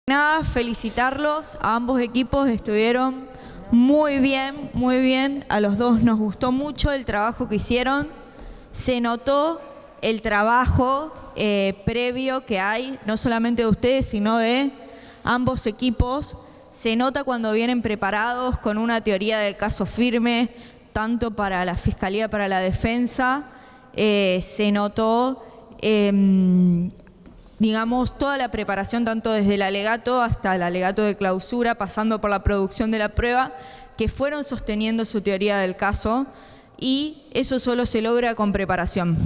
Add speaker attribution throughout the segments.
Speaker 1: Nada, felicitarlos a ambos equipos, estuvieron muy bien, a los dos nos gustó mucho el trabajo que hicieron, se notó el trabajo previo que hay, no solamente de ustedes, sino de ambos equipos, se nota cuando vienen preparados con una teoría del caso firme, tanto para la Fiscalía, para la defensa, se notó digamos, toda la preparación, tanto desde el alegato hasta el alegato de clausura, pasando por la producción de la prueba, que fueron sosteniendo su teoría del caso, y eso solo se logra con preparación.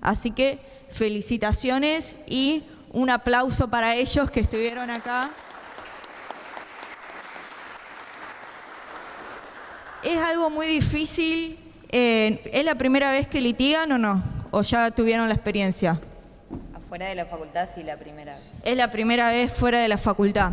Speaker 1: Así que felicitaciones y un aplauso para ellos que estuvieron acá. Es algo muy difícil. ¿Es la primera vez que litigan o no? ¿O ya tuvieron la experiencia?
Speaker 2: Fuera de la facultad, sí, la primera vez.
Speaker 1: Es la primera vez fuera de la facultad.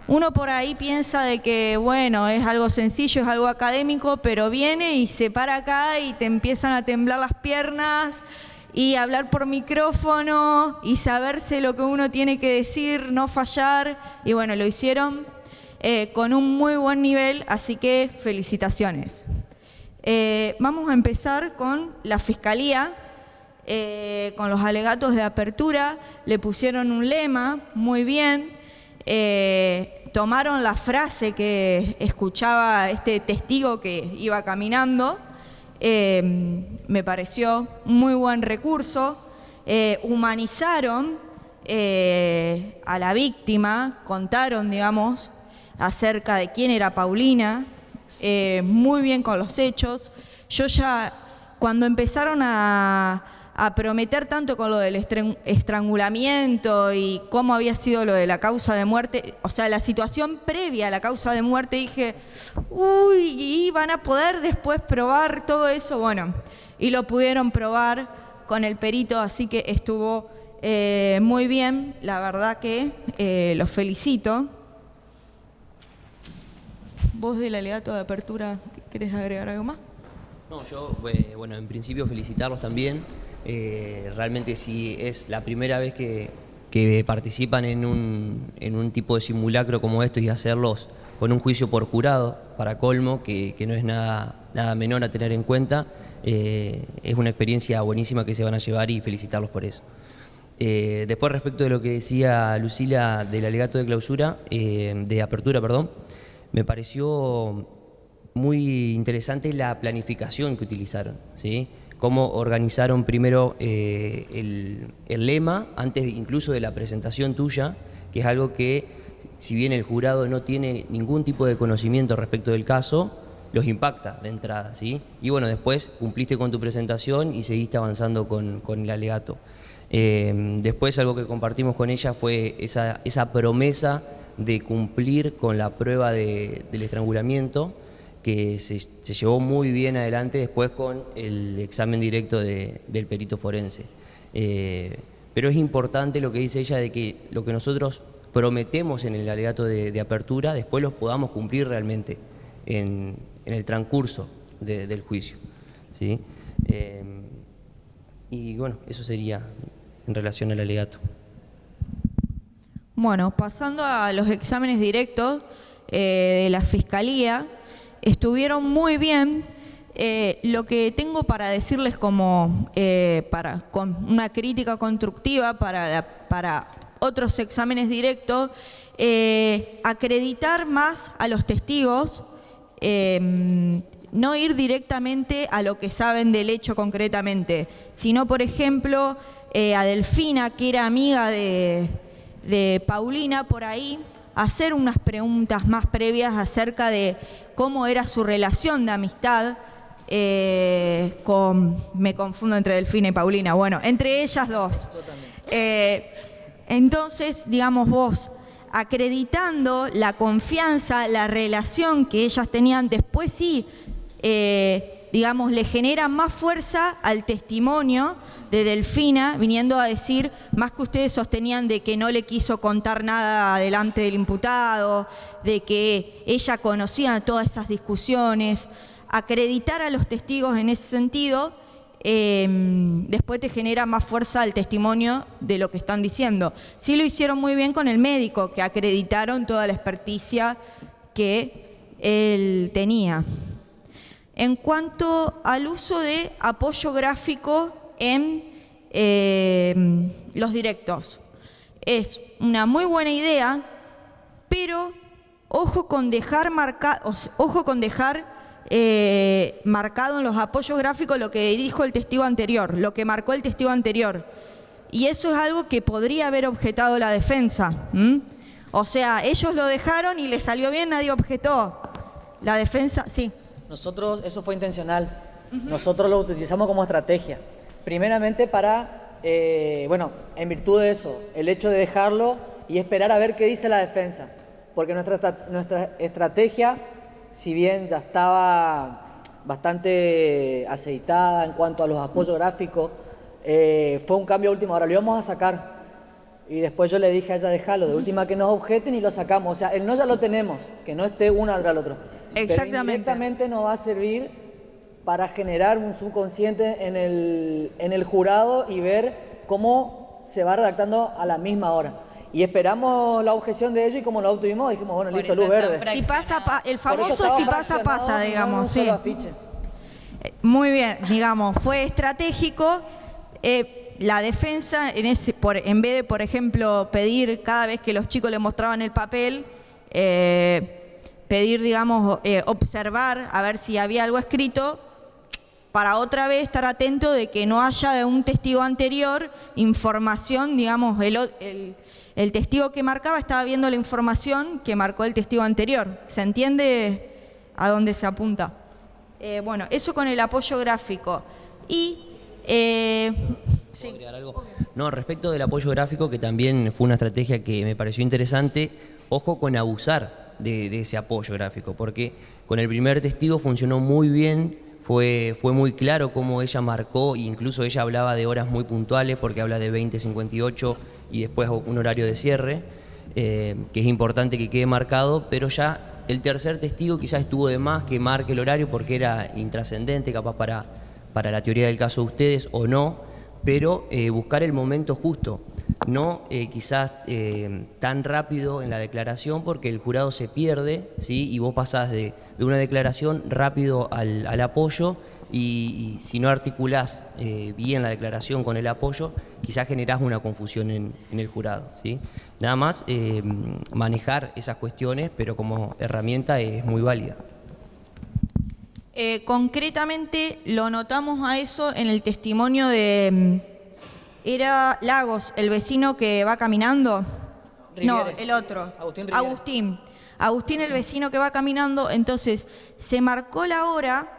Speaker 1: Uno por ahí piensa de que, bueno, es algo sencillo, es algo académico, pero viene y se para acá y te empiezan a temblar las piernas y hablar por micrófono y saberse lo que uno tiene que decir, no fallar. Y bueno, lo hicieron con un muy buen nivel, así que felicitaciones. Vamos a empezar con la Fiscalía. Con los alegatos de apertura, le pusieron un lema, muy bien, tomaron la frase que escuchaba este testigo que iba caminando, me pareció un muy buen recurso, humanizaron a la víctima, contaron, digamos, acerca de quién era Paulina, muy bien con los hechos. Yo ya, cuando empezaron a prometer tanto con lo del estrangulamiento y cómo había sido lo de la causa de muerte, o sea, la situación previa a la causa de muerte, dije, uy, ¿y van a poder después probar todo eso? Bueno, y lo pudieron probar con el perito, así que estuvo muy bien, la verdad que los felicito. ¿Vos del alegato de apertura querés agregar algo más?
Speaker 3: No, yo, bueno, en principio felicitarlos también. Realmente si es la primera vez que participan en un tipo de simulacro como esto y hacerlos con un juicio por jurado, para colmo, que no es nada menor a tener en cuenta, es una experiencia buenísima que se van a llevar y felicitarlos por eso. Después, respecto de lo que decía Lucila del alegato de clausura, de apertura, perdón, me pareció muy interesante la planificación que utilizaron, ¿sí? Cómo organizaron primero el lema, antes incluso de la presentación tuya, que es algo que, si bien el jurado no tiene ningún tipo de conocimiento respecto del caso, los impacta de entrada, ¿sí? Y bueno, después cumpliste con tu presentación y seguiste avanzando con el alegato. Después algo que compartimos con ella fue esa promesa de cumplir con la prueba del estrangulamiento, que se llevó muy bien adelante después con el examen directo del perito forense. Pero es importante lo que dice ella, de que lo que nosotros prometemos en el alegato de apertura, después los podamos cumplir realmente en el transcurso del juicio, ¿sí? Y bueno, eso sería en relación al alegato.
Speaker 1: Bueno, pasando a los exámenes directos de la Fiscalía, estuvieron muy bien. Lo que tengo para decirles como con una crítica constructiva para otros exámenes directos, acreditar más a los testigos, no ir directamente a lo que saben del hecho concretamente, sino, por ejemplo, a Delfina, que era amiga de Paulina, por ahí, hacer unas preguntas más previas acerca de cómo era su relación de amistad me confundo entre Delfina y Paulina, bueno, entre ellas dos. Entonces, digamos, vos, acreditando la confianza, la relación que ellas tenían, después sí, digamos, le genera más fuerza al testimonio de Delfina, viniendo a decir, más que ustedes sostenían de que no le quiso contar nada delante del imputado, de que ella conocía todas esas discusiones, acreditar a los testigos en ese sentido después te genera más fuerza el testimonio de lo que están diciendo. Sí lo hicieron muy bien con el médico, que acreditaron toda la experticia que él tenía. En cuanto al uso de apoyo gráfico en los directos, es una muy buena idea, pero ojo con dejar marcado en los apoyos gráficos lo que dijo el testigo anterior, lo que marcó el testigo anterior. Y eso es algo que podría haber objetado la defensa. O sea, ellos lo dejaron y les salió bien, nadie objetó. La defensa, sí.
Speaker 4: Nosotros, eso fue intencional. Nosotros lo utilizamos como estrategia. Primeramente para, en virtud de eso, el hecho de dejarlo y esperar a ver qué dice la defensa. Porque nuestra estrategia, si bien ya estaba bastante aceitada en cuanto a los apoyos gráficos, fue un cambio último. Ahora lo íbamos a sacar. Y después yo le dije a ella, déjalo, de última que nos objeten y lo sacamos. O sea, el no ya lo tenemos, que no esté uno tras el otro.
Speaker 1: Exactamente.
Speaker 4: Pero indirectamente nos va a servir para generar un subconsciente en el jurado y ver cómo se va redactando a la misma hora. Y esperamos la objeción de ellos y como la obtuvimos dijimos, bueno, listo, luz verde.
Speaker 1: Si pasa, el famoso si pasa, pasa, digamos.
Speaker 4: No
Speaker 1: sí.
Speaker 4: afiche.
Speaker 1: Muy bien, digamos, fue estratégico. La defensa, en vez de, por ejemplo, pedir cada vez que los chicos le mostraban el papel, pedir, digamos, observar a ver si había algo escrito, para otra vez estar atento de que no haya de un testigo anterior información, digamos, el testigo que marcaba estaba viendo la información que marcó el testigo anterior. ¿Se entiende a dónde se apunta? Bueno, eso con el apoyo gráfico. Y...
Speaker 3: ¿Puedo agregar algo? No, respecto del apoyo gráfico, que también fue una estrategia que me pareció interesante, ojo con abusar de ese apoyo gráfico, porque con el primer testigo funcionó muy bien, fue muy claro cómo ella marcó, e incluso ella hablaba de horas muy puntuales, porque habla de 20:58 y después un horario de cierre, que es importante que quede marcado, pero ya el tercer testigo quizás estuvo de más que marque el horario porque era intrascendente, capaz para la teoría del caso de ustedes o no, pero buscar el momento justo, no quizás tan rápido en la declaración porque el jurado se pierde, ¿sí? Y vos pasás de una declaración rápido al apoyo y si no articulás bien la declaración con el apoyo, quizás generás una confusión en el jurado, ¿sí? Nada más manejar esas cuestiones, pero como herramienta es muy válida.
Speaker 1: Concretamente lo notamos a eso en el testimonio de... ¿Era Lagos, el vecino que va caminando?
Speaker 4: Riviere.
Speaker 1: No, el otro.
Speaker 4: Agustín.
Speaker 1: Agustín, el vecino que va caminando. Entonces, se marcó la hora,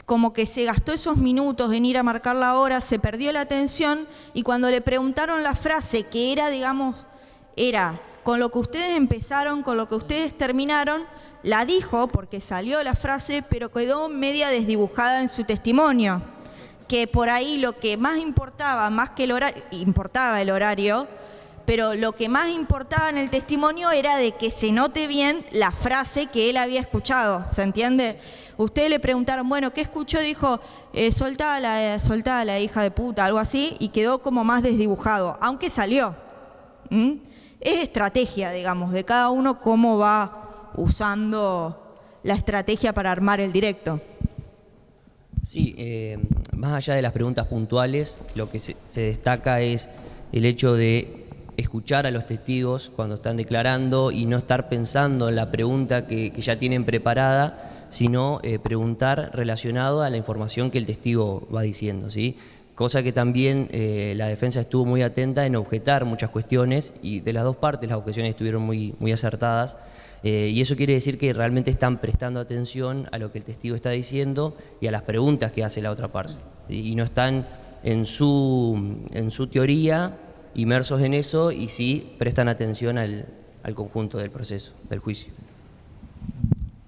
Speaker 1: como que se gastó esos minutos en ir a marcar la hora, se perdió la atención y cuando le preguntaron la frase que era, digamos, era con lo que ustedes empezaron, con lo que ustedes terminaron, la dijo porque salió la frase, pero quedó media desdibujada en su testimonio, que por ahí lo que más importaba, más que el horario, importaba el horario, pero lo que más importaba en el testimonio era de que se note bien la frase que él había escuchado, ¿se entiende? Ustedes le preguntaron, bueno, ¿qué escuchó? Dijo, soltá a la hija de puta, algo así, y quedó como más desdibujado, aunque salió. Es estrategia, digamos, de cada uno cómo va usando la estrategia para armar el directo.
Speaker 3: Sí, más allá de las preguntas puntuales, lo que se destaca es el hecho de escuchar a los testigos cuando están declarando y no estar pensando en la pregunta que ya tienen preparada, sino preguntar relacionado a la información que el testigo va diciendo, ¿sí? Cosa que también la defensa estuvo muy atenta en objetar muchas cuestiones y de las dos partes las objeciones estuvieron muy acertadas. Y eso quiere decir que realmente están prestando atención a lo que el testigo está diciendo y a las preguntas que hace la otra parte, ¿sí? Y no están en su teoría inmersos en eso y sí prestan atención al conjunto del proceso, del juicio.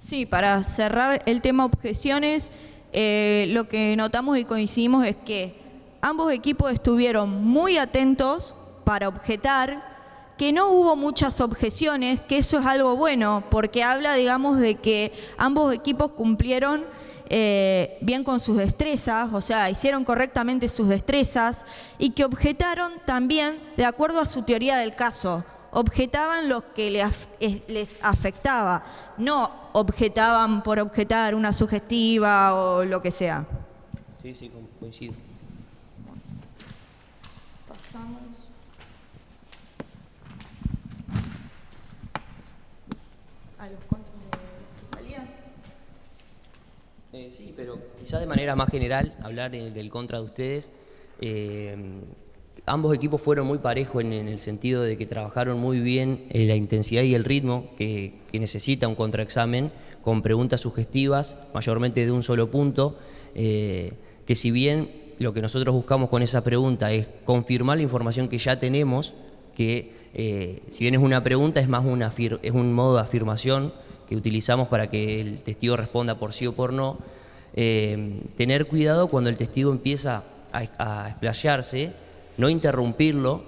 Speaker 1: Sí, para cerrar el tema objeciones, lo que notamos y coincidimos es que ambos equipos estuvieron muy atentos para objetar, que no hubo muchas objeciones, que eso es algo bueno, porque habla, digamos, de que ambos equipos cumplieron bien con sus destrezas, o sea, hicieron correctamente sus destrezas y que objetaron también de acuerdo a su teoría del caso. Objetaban lo que les afectaba, no objetaban por objetar una sugestiva o lo que sea.
Speaker 3: Sí, sí, coincido.
Speaker 1: Pasamos a los contras de fiscalía.
Speaker 3: Sí, pero quizás de manera más general, hablar del contra de ustedes. Ambos equipos fueron muy parejos en el sentido de que trabajaron muy bien la intensidad y el ritmo que necesita un contraexamen, con preguntas sugestivas, mayormente de un solo punto, que si bien lo que nosotros buscamos con esa pregunta es confirmar la información que ya tenemos, que si bien es una pregunta, es más es un modo de afirmación que utilizamos para que el testigo responda por sí o por no. Tener cuidado cuando el testigo empieza a explayarse, no interrumpirlo,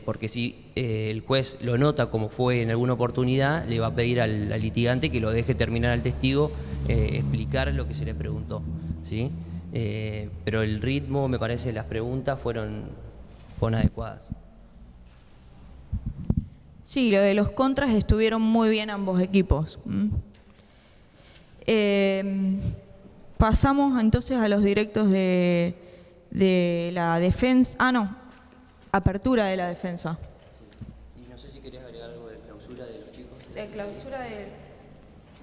Speaker 3: porque si el juez lo nota como fue en alguna oportunidad, le va a pedir al litigante que lo deje terminar al testigo, explicar lo que se le preguntó, ¿sí? Pero el ritmo, me parece, las preguntas fueron adecuadas.
Speaker 1: Sí, lo de los contras estuvieron muy bien ambos equipos. Pasamos entonces a los directos de la defensa. Apertura de la defensa.
Speaker 3: Sí. Y no sé si querías agregar algo de clausura de los chicos.
Speaker 1: De clausura de...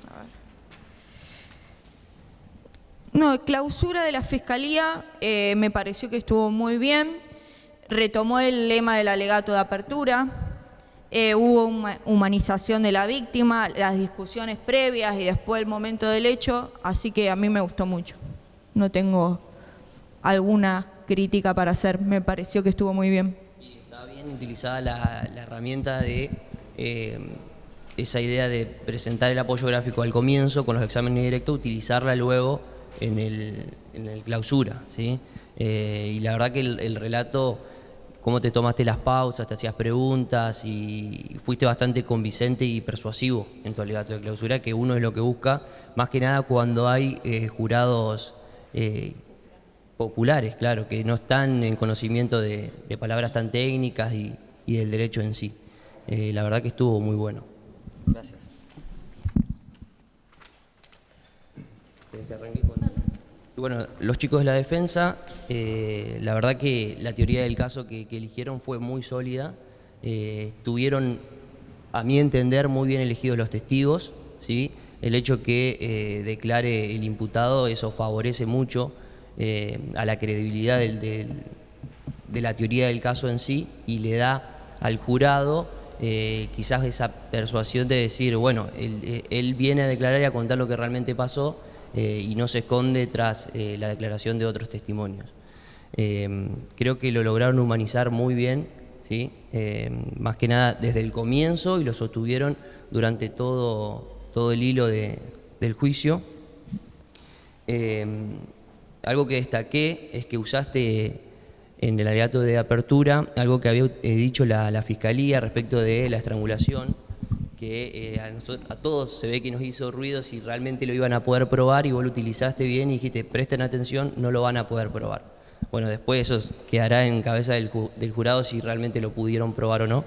Speaker 1: A ver. No, de clausura de la Fiscalía me pareció que estuvo muy bien. Retomó el lema del alegato de apertura. Hubo una humanización de la víctima, las discusiones previas y después el momento del hecho, así que a mí me gustó mucho. No tengo alguna crítica para hacer, me pareció que estuvo muy bien.
Speaker 3: Sí, está bien utilizada la herramienta de esa idea de presentar el apoyo gráfico al comienzo con los exámenes directos, utilizarla luego en el clausura, ¿sí? Y la verdad que el relato, cómo te tomaste las pausas, te hacías preguntas y fuiste bastante convincente y persuasivo en tu alegato de clausura, que uno es lo que busca, más que nada cuando hay jurados populares, claro, que no están en conocimiento de palabras tan técnicas y del derecho en sí. La verdad que estuvo muy bueno. Gracias. ¿Querés que arranque con...? Bueno, los chicos de la defensa, la verdad que la teoría del caso que eligieron fue muy sólida. Tuvieron, a mi entender, muy bien elegidos los testigos, ¿sí? El hecho que declare el imputado, eso favorece mucho a la credibilidad de la teoría del caso en sí, y le da al jurado quizás esa persuasión de decir, bueno, él viene a declarar y a contar lo que realmente pasó, y no se esconde tras la declaración de otros testimonios. Creo que lo lograron humanizar muy bien, ¿sí? Más que nada desde el comienzo, y lo sostuvieron durante todo el hilo del juicio. Algo que destaqué es que usaste en el alegato de apertura algo que había dicho la Fiscalía respecto de la estrangulación, que a todos se ve que nos hizo ruido si realmente lo iban a poder probar, y vos lo utilizaste bien y dijiste, presten atención, no lo van a poder probar. Bueno, después eso quedará en cabeza del jurado si realmente lo pudieron probar o no,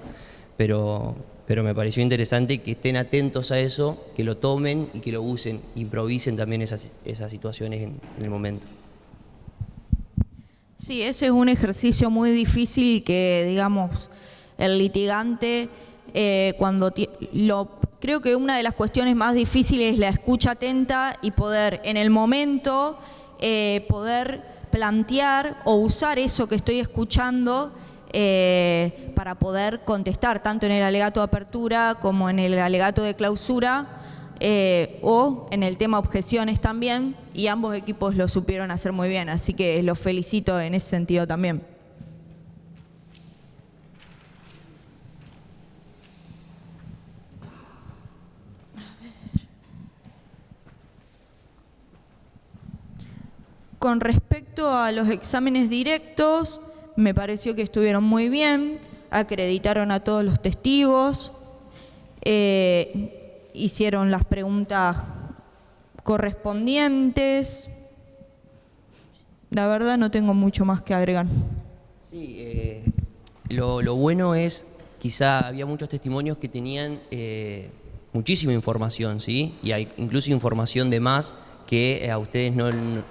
Speaker 3: pero me pareció interesante que estén atentos a eso, que lo tomen y que lo usen, improvisen también esas situaciones en el momento.
Speaker 1: Sí, ese es un ejercicio muy difícil que, digamos, el litigante... creo que una de las cuestiones más difíciles es la escucha atenta y poder en el momento poder plantear o usar eso que estoy escuchando para poder contestar tanto en el alegato de apertura como en el alegato de clausura o en el tema objeciones también, y ambos equipos lo supieron hacer muy bien, así que los felicito en ese sentido también. Con respecto a los exámenes directos, me pareció que estuvieron muy bien, acreditaron a todos los testigos, hicieron las preguntas correspondientes. La verdad no tengo mucho más que agregar.
Speaker 3: Sí, lo bueno es, quizá había muchos testimonios que tenían muchísima información, ¿sí? Y hay incluso información de más que a ustedes no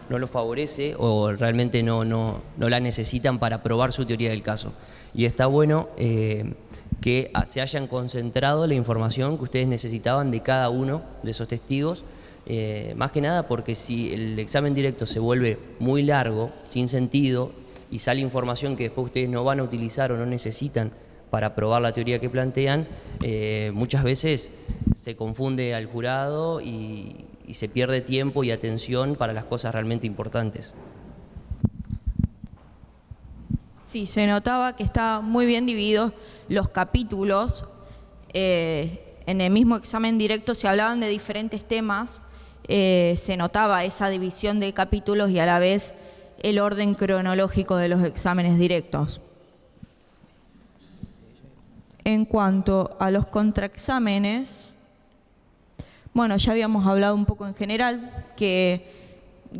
Speaker 3: los favorece o realmente no la necesitan para probar su teoría del caso. Y está bueno que se hayan concentrado la información que ustedes necesitaban de cada uno de esos testigos, más que nada porque si el examen directo se vuelve muy largo, sin sentido, y sale información que después ustedes no van a utilizar o no necesitan para probar la teoría que plantean, muchas veces se confunde al jurado y se pierde tiempo y atención para las cosas realmente importantes.
Speaker 1: Sí, se notaba que estaban muy bien divididos los capítulos. En el mismo examen directo se hablaban de diferentes temas, se notaba esa división de capítulos y a la vez el orden cronológico de los exámenes directos. En cuanto a los contraexámenes, bueno, ya habíamos hablado un poco en general, que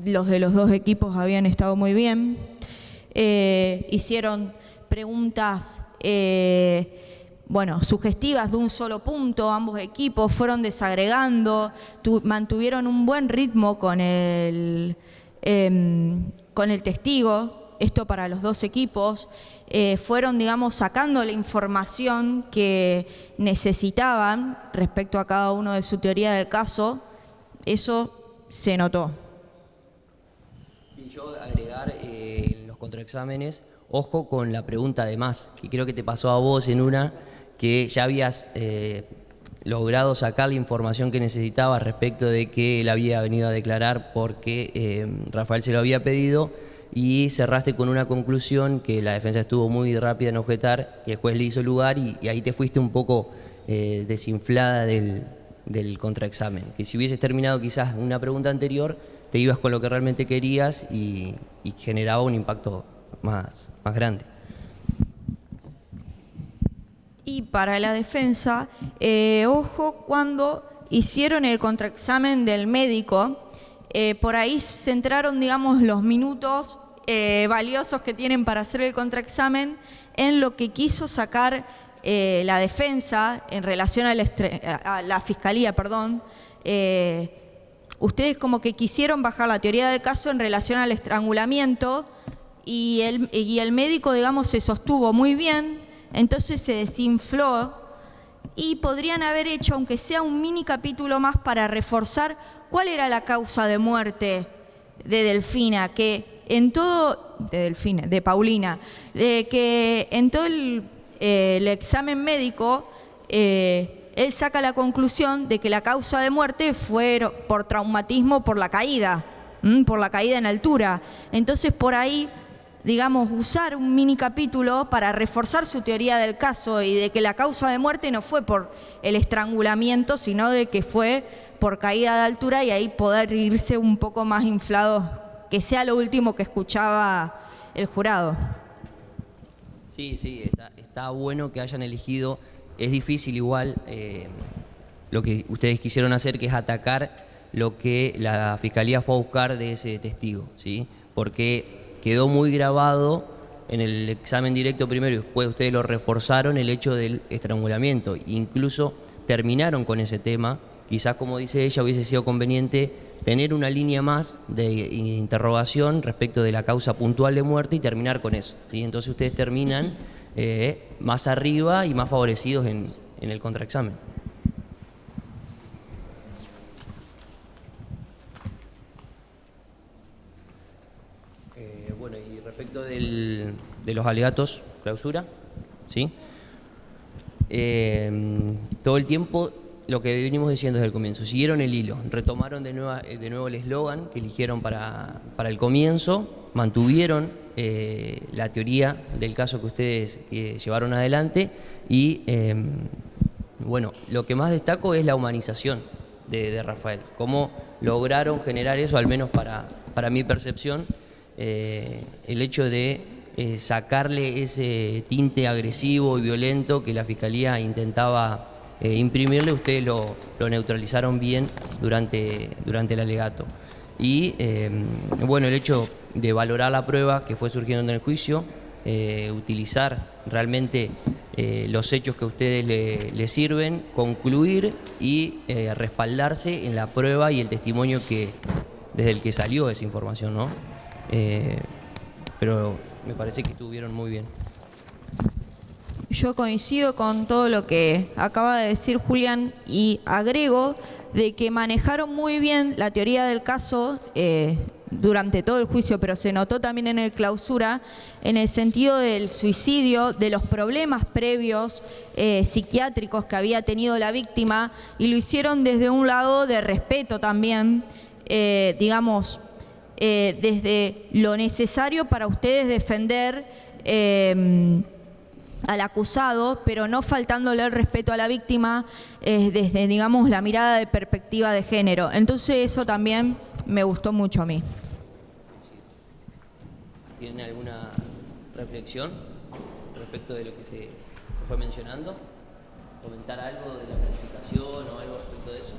Speaker 1: los de los dos equipos habían estado muy bien. Hicieron preguntas sugestivas de un solo punto, ambos equipos fueron desagregando, mantuvieron un buen ritmo con el testigo, esto para los dos equipos, fueron, digamos, sacando la información que necesitaban respecto a cada uno de su teoría del caso, eso se notó.
Speaker 3: Sí, yo agregar en los contraexámenes, ojo con la pregunta de más, que creo que te pasó a vos en una que ya habías logrado sacar la información que necesitabas respecto de que él había venido a declarar porque Rafael se lo había pedido, y cerraste con una conclusión que la defensa estuvo muy rápida en objetar y el juez le hizo lugar y ahí te fuiste un poco desinflada del contraexamen. Que si hubieses terminado quizás una pregunta anterior, te ibas con lo que realmente querías y generaba un impacto más grande.
Speaker 1: Y para la defensa, ojo cuando hicieron el contraexamen del médico, por ahí centraron, digamos, los minutos valiosos que tienen para hacer el contraexamen en lo que quiso sacar la defensa en relación a la fiscalía, perdón. Ustedes como que quisieron bajar la teoría del caso en relación al estrangulamiento y el médico, digamos, se sostuvo muy bien, entonces se desinfló y podrían haber hecho, aunque sea un mini capítulo más para reforzar cuál era la causa de muerte de Delfina, de Paulina, de que en todo el examen médico él saca la conclusión de que la causa de muerte fue por traumatismo por la caída en altura. Entonces por ahí, digamos, usar un mini capítulo para reforzar su teoría del caso y de que la causa de muerte no fue por el estrangulamiento, sino de que fue por caída de altura, y ahí poder irse un poco más inflados, que sea lo último que escuchaba el jurado.
Speaker 3: Sí, está bueno que hayan elegido. Es difícil igual lo que ustedes quisieron hacer, que es atacar lo que la Fiscalía fue a buscar de ese testigo, ¿sí? Porque quedó muy grabado en el examen directo primero y después ustedes lo reforzaron el hecho del estrangulamiento. Incluso terminaron con ese tema. Quizás, como dice ella, hubiese sido conveniente tener una línea más de interrogación respecto de la causa puntual de muerte y terminar con eso, ¿sí? Entonces ustedes terminan más arriba y más favorecidos en el contraexamen. Bueno, y respecto de los alegatos, clausura, ¿sí? Todo el tiempo lo que venimos diciendo desde el comienzo, siguieron el hilo, retomaron de nuevo el eslogan que eligieron para el comienzo, mantuvieron la teoría del caso que ustedes llevaron adelante y bueno, lo que más destaco es la humanización de Rafael, cómo lograron generar eso, al menos para mi percepción, el hecho de sacarle ese tinte agresivo y violento que la Fiscalía intentaba imprimirle, ustedes lo neutralizaron bien durante el alegato. Y bueno, el hecho de valorar la prueba que fue surgiendo en el juicio, utilizar realmente los hechos que a ustedes le sirven, concluir y respaldarse en la prueba y el testimonio desde el que salió esa información, ¿no? Pero me parece que estuvieron muy bien.
Speaker 1: Yo coincido con todo lo que acaba de decir Julián y agrego de que manejaron muy bien la teoría del caso durante todo el juicio, pero se notó también en el clausura, en el sentido del suicidio, de los problemas previos psiquiátricos que había tenido la víctima, y lo hicieron desde un lado de respeto también, digamos, desde lo necesario para ustedes defender al acusado, pero no faltándole el respeto a la víctima desde, digamos, la mirada de perspectiva de género. Entonces eso también me gustó mucho a mí.
Speaker 3: ¿Tienen alguna reflexión respecto de lo que se fue mencionando? ¿Comentar algo de la calificación o algo respecto de eso?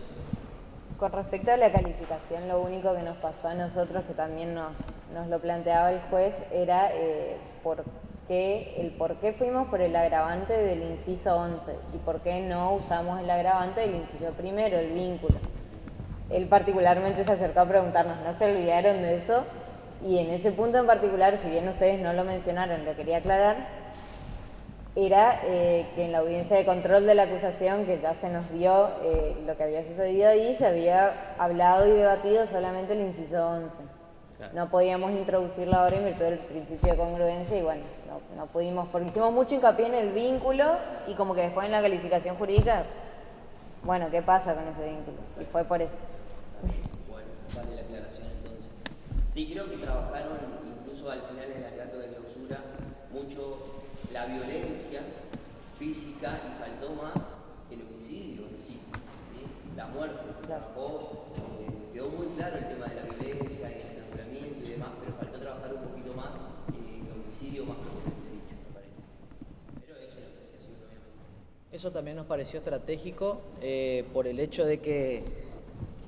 Speaker 2: Con respecto a la calificación, lo único que nos pasó a nosotros, que también nos lo planteaba el juez, era por qué fuimos por el agravante del inciso 11 y por qué no usamos el agravante del inciso primero, el vínculo. Él particularmente se acercó a preguntarnos, ¿no se olvidaron de eso? Y en ese punto en particular, si bien ustedes no lo mencionaron, lo quería aclarar, era que en la audiencia de control de la acusación, que ya se nos dio lo que había sucedido ahí, se había hablado y debatido solamente el inciso 11. Claro. No podíamos introducirlo ahora en virtud del principio de congruencia y bueno, no pudimos, porque hicimos mucho hincapié en el vínculo y como que después en la calificación jurídica, bueno, ¿qué pasa con ese vínculo? Y fue por eso.
Speaker 3: Bueno, vale la aclaración entonces. Sí, creo que trabajaron incluso al final en el alegato de clausura mucho la violencia física y faltó más el homicidio en sí, ¿sí? La muerte se trabajó, quedó muy claro el tema de la violencia y el estrangulamiento y demás, pero faltó trabajar un poquito más el homicidio más propiamente dicho, me parece. Pero es una apreciación, obviamente.
Speaker 4: Eso también nos pareció estratégico por el hecho de que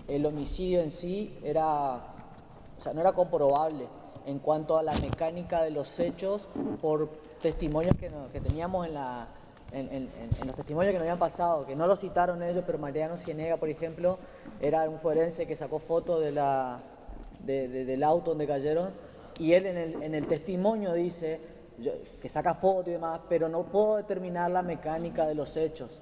Speaker 4: el homicidio en sí no era comprobable en cuanto a la mecánica de los hechos por testimonios que teníamos en los testimonios que nos habían pasado, que no lo citaron ellos, pero Mariano Cienega, por ejemplo, era un forense que sacó fotos del auto donde cayeron, y él en el testimonio dice que saca fotos y demás, pero no puedo determinar la mecánica de los hechos.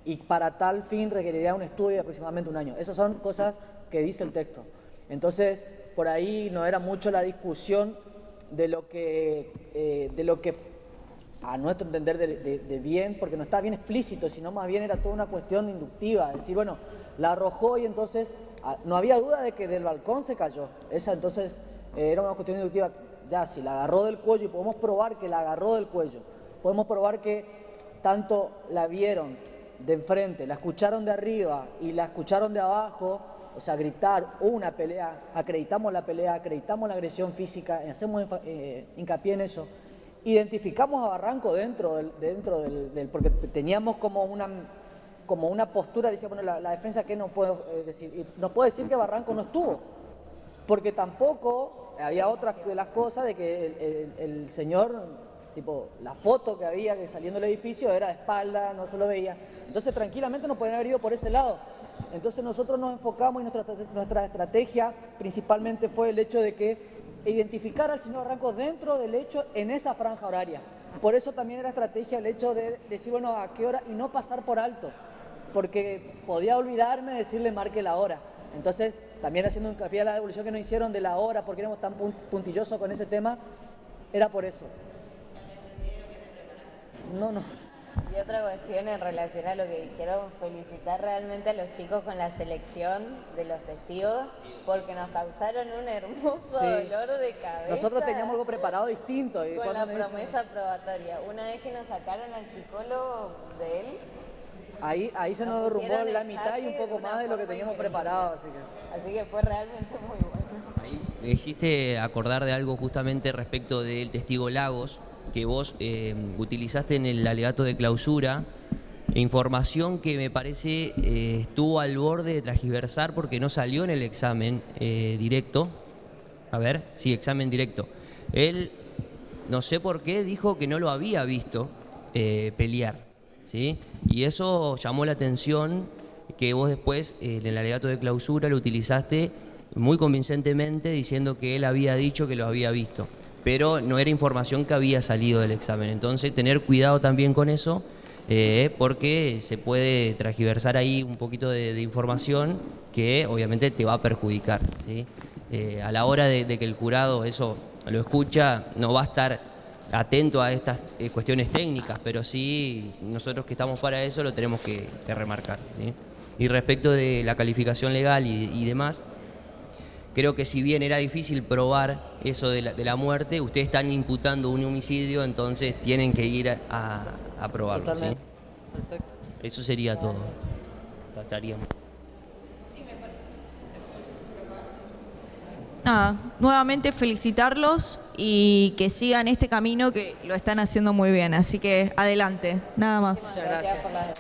Speaker 4: Y para tal fin requeriría un estudio de aproximadamente 1 año. Esas son cosas que dice el texto. Entonces, por ahí no era mucho la discusión de lo que a nuestro entender de bien, porque no está bien explícito, sino más bien era toda una cuestión inductiva, es decir, bueno, la arrojó y entonces no había duda de que del balcón se cayó. Esa entonces era una cuestión inductiva. Ya, si la agarró del cuello y podemos probar que la agarró del cuello, podemos probar que tanto la vieron de enfrente, la escucharon de arriba y la escucharon de abajo, o sea, gritar una pelea, acreditamos la pelea, acreditamos la agresión física, hacemos hincapié en eso. Identificamos a Barranco dentro del porque teníamos como una postura, decía, bueno, la defensa que no puede decir, y nos puede decir que Barranco no estuvo, porque tampoco había otras de las cosas de que el señor, tipo, la foto que había que saliendo del edificio era de espalda, no se lo veía, entonces tranquilamente nos podían haber ido por ese lado. Entonces nosotros nos enfocamos y nuestra estrategia principalmente fue el hecho de que identificar al señor Barranco dentro del hecho en esa franja horaria. Por eso también era estrategia el hecho de decir, bueno, a qué hora y no pasar por alto, porque podía olvidarme de decirle marque la hora. Entonces, también haciendo hincapié a la devolución que nos hicieron de la hora, porque éramos tan puntillosos con ese tema, era por eso. No.
Speaker 2: Y otra cuestión en relación a lo que dijeron, felicitar realmente a los chicos con la selección de los testigos, porque nos causaron un hermoso dolor de cabeza.
Speaker 4: Nosotros teníamos algo preparado distinto.
Speaker 2: Con la promesa probatoria. Una vez que nos sacaron al psicólogo de él,
Speaker 4: ahí se nos derrumbó la mitad y un poco más de lo que teníamos preparado.
Speaker 2: Así que fue realmente muy bueno.
Speaker 3: Ahí me hiciste acordar de algo justamente respecto del testigo Lagos, que vos utilizaste en el alegato de clausura Información que me parece estuvo al borde de transgiversar porque no salió en el examen directo. A ver, sí, examen directo. Él, no sé por qué, dijo que no lo había visto pelear, ¿sí? Y eso llamó la atención, que vos después en el alegato de clausura lo utilizaste muy convincentemente diciendo que él había dicho que lo había visto, pero no era información que había salido del examen. Entonces, tener cuidado también con eso, porque se puede transgiversar ahí un poquito de información que obviamente te va a perjudicar, ¿sí? A la hora de que el jurado eso lo escucha, no va a estar atento a estas cuestiones técnicas, pero sí nosotros que estamos para eso lo tenemos que remarcar, ¿sí? Y respecto de la calificación legal y demás, creo que si bien era difícil probar eso de la muerte, ustedes están imputando un homicidio, entonces tienen que ir a probarlo, ¿sí?
Speaker 4: Totalmente. Perfecto.
Speaker 3: Eso sería todo. Trataríamos.
Speaker 1: Nada, nuevamente felicitarlos y que sigan este camino que lo están haciendo muy bien. Así que adelante, nada más.
Speaker 4: Muchas gracias.
Speaker 2: por la